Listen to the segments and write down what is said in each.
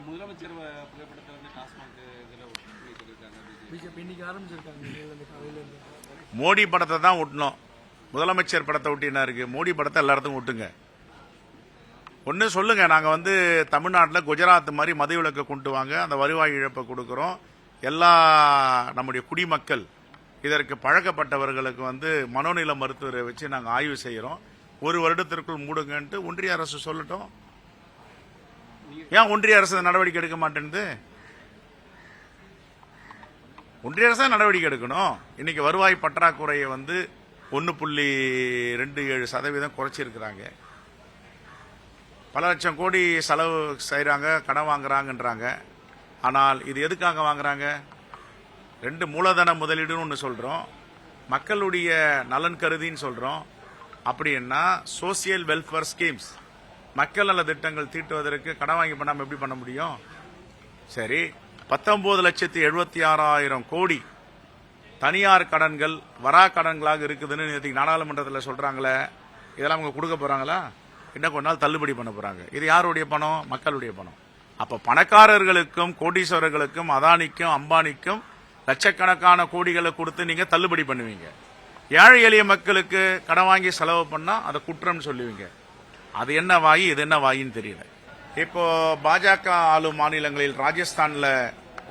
முதலமைச்சர் புகைப்படத்தை வந்து டாஸ்மாக் இதில் பிஜேபி இன்னைக்கு ஆரம்பிச்சிருக்காங்க. மோடி படத்தை தான் ஒட்டணும். முதலமைச்சர் படத்தை ஒட்டினா இருக்கு. மோடி படத்தை எல்லாத்துக்கும் ஒட்டுங்க. ஒன்று சொல்லுங்க, நாங்கள் வந்து தமிழ்நாட்டில் குஜராத் மாதிரி மதுவிலக்கை கொண்டு வாங்க, அந்த வருவாய் இழப்பை கொடுக்குறோம். எல்லா நம்முடைய குடிமக்கள் இதற்கு பழக்கப்பட்டவர்களுக்கு வந்து மனோநில மருத்துவரை வச்சு நாங்கள் ஆய்வு செய்கிறோம். 1 வருடத்திற்குள் மூடுங்கன்ட்டு ஒன்றிய அரசு சொல்லட்டும். ஏன் ஒன்றிய அரசு நடவடிக்கை எடுக்க மாட்டேங்குது? ஒன்றிய அரசு நடவடிக்கை எடுக்கணும். இன்னைக்கு வருவாய் பற்றாக்குறையை வந்து 1.27% குறைச்சிருக்கிறாங்க. பல லட்சம் கோடி செலவு செய்கிறாங்க, கடன் வாங்குறாங்கன்றாங்க. ஆனால் இது எதுக்காக வாங்குறாங்க? 2 மூலதன முதலீடுன்னு ஒன்று சொல்கிறோம், மக்களுடைய நலன் கருதின்னு சொல்கிறோம். அப்படின்னா சோசியல் வெல்ஃபேர் ஸ்கீம்ஸ், மக்கள் நல திட்டங்கள் தீட்டுவதற்கு கடன் வாங்கி பண்ணாமல் எப்படி பண்ண முடியும்? சரி, 19,76,000 கோடி தனியார் கடன்கள் வரா கடன்களாக இருக்குதுன்னு நேற்று நாடாளுமன்றத்தில் சொல்றாங்களே, இதெல்லாம் அவங்க கொடுக்க போறாங்களா? இன்னும் கொஞ்ச நாள் தள்ளுபடி பண்ண போறாங்க. இது யாருடைய பணம்? மக்களுடைய பணம். அப்ப பணக்காரர்களுக்கும் கோடீஸ்வரர்களுக்கும் அதானிக்கும் அம்பானிக்கும் லட்சக்கணக்கான கோடிகளை கொடுத்து நீங்க தள்ளுபடி பண்ணுவீங்க. ஏழை எளிய மக்களுக்கு கடன் வாங்கி செலவு பண்ணா அதை குற்றம் சொல்லுவீங்க. அது என்ன வாயி, இது என்ன வாயின்னு தெரியல. இப்போ பாஜக ஆளும் மாநிலங்களில் ராஜஸ்தான்ல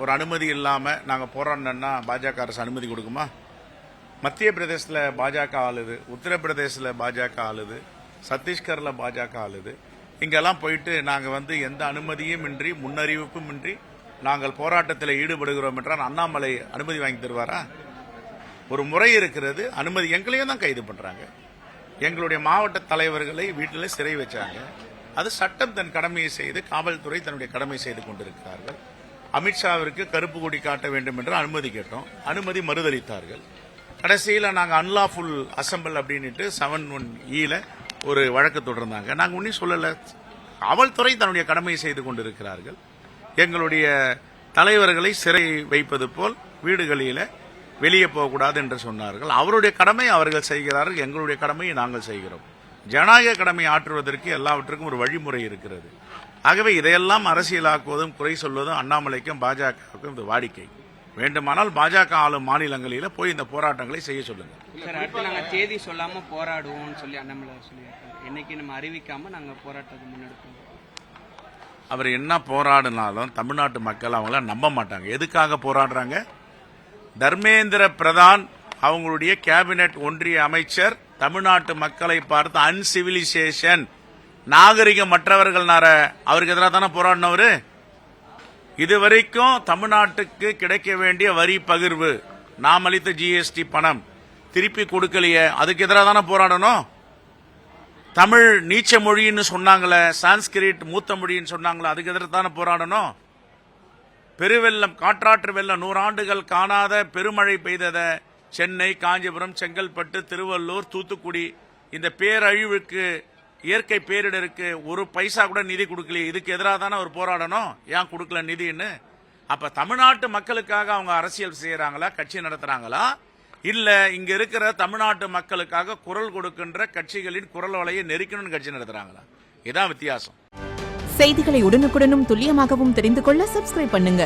ஒரு அனுமதி இல்லாம நாங்க போராடணும்னா பாஜக அரசு அனுமதி கொடுக்குமா? மத்திய பிரதேசத்துல பாஜக ஆளுது, உத்தரப்பிரதேசல பாஜக ஆளுது, சத்தீஸ்கர்ல பாஜக ஆளுது. இங்கெல்லாம் போயிட்டு நாங்க வந்து எந்த அனுமதியும் இன்றி முன்னறிவிப்பும் இன்றி நாங்கள் போராட்டத்தில் ஈடுபடுகிறோம் என்றால் அண்ணாமலை அனுமதி வாங்கி தருவாரா? ஒரு முறை இருக்கிறது. அனுமதி எங்களையும் தான் கைது பண்றாங்க. எங்களுடைய மாவட்ட தலைவர்களை வீட்டில் சிறை வச்சாங்க. அது சட்டம் தன் கடமையை செய்து, காவல்துறை தன்னுடைய கடமை செய்து கொண்டிருக்கிறார்கள். அமித்ஷாவிற்கு கருப்பு கொடி காட்ட வேண்டும் என்று அனுமதி கேட்டோம். அனுமதி மறுதளித்தார்கள். கடைசியில் நாங்கள் அன்லாஃபுல் அசம்பிள் அப்படின்ட்டு 7(1)E ஒரு வழக்கு தொடர்ந்தாங்க. நாங்கள் ஒன்னும் சொல்லல. காவல்துறை தன்னுடைய கடமையை செய்து கொண்டிருக்கிறார்கள். எங்களுடைய தலைவர்களை சிறை வைப்பது போல் வீடுகளில் வெளியே போகக்கூடாது என்று சொன்னார்கள். அவருடைய கடமை அவர்கள் செய்கிறார்கள், எங்களுடைய கடமையை நாங்கள் செய்கிறோம். ஜனநாயக கடமை ஆற்றுவதற்கு எல்லாவற்றுக்கும் ஒரு வழிமுறை இருக்கிறது. ஆகவே இதையெல்லாம் அரசியலாக்குவதும் குறை சொல்வதும் அண்ணாமலைக்கும் பாஜகவுக்கும் இது வாடிக்கை. வேண்டுமானால் பாஜக ஆளும் மாநிலங்களில் போய் இந்த போராட்டங்களை செய்ய சொல்லுங்க. தேதி சொல்லாம போராடுவோம் சொல்லி அண்ணாமலை சொல்லியிருக்காரு. என்னைக்கு நம்ம அறிவிக்காம நாங்க போராட்டத்தை முன்னெடுப்போம். அவர் என்ன போராடினாலும் தமிழ்நாட்டு மக்கள் அவங்கள நம்ப மாட்டாங்க. எதுக்காக போராடுறாங்க? தர்மேந்திர பிரதான் அவங்களுடைய கேபினெட் ஒன்றிய அமைச்சர் தமிழ்நாட்டு மக்களை பார்த்து அன்சிவிலைசேஷன், நாகரிகம் மற்றவர்கள் அவருக்கு எதிராக தானே போராடினவரு. இதுவரைக்கும் தமிழ்நாட்டுக்கு கிடைக்க வேண்டிய வரி பகிர்வு, நாம் அளித்த GST பணம் திருப்பி கொடுக்கலையே, அதுக்கு எதிராக தானே போராடணும். தமிழ் நீச்ச மொழின்னு சொன்னாங்களே, சான்ஸ்கிரிட் மூத்த மொழின்னு சொன்னாங்களே, அதுக்கு எதிராக தானே போராடணும். பெருவெள்ளம், காற்றாற்று வெள்ளம், 100 ஆண்டுகள் காணாத பெருமழை பெய்தத சென்னை, காஞ்சிபுரம், செங்கல்பட்டு, திருவள்ளூர், தூத்துக்குடி, இந்த பேரழிவுக்கு, இயற்கை பேரிடருக்கு ஒரு பைசா கூட நிதி கொடுக்கலையே, இதுக்கு எதிராக தானே அவர் போராடணும். ஏன் கொடுக்கல நிதின்னு? அப்ப தமிழ்நாட்டு மக்களுக்காக அவங்க அரசியல் செய்யறாங்களா, கட்சி நடத்துறாங்களா? இல்ல இங்க இருக்கிற தமிழ்நாட்டு மக்களுக்காக குரல் கொடுக்கின்ற கட்சிகளின் குரல் வலையை நெருக்கணும்னு கட்சி நடத்துறாங்களா? இதான் வித்தியாசம். செய்திகளை உடனுக்குடனும் துல்லியமாகவும் தெரிந்து கொள்ள சப்ஸ்கிரைப் பண்ணுங்க.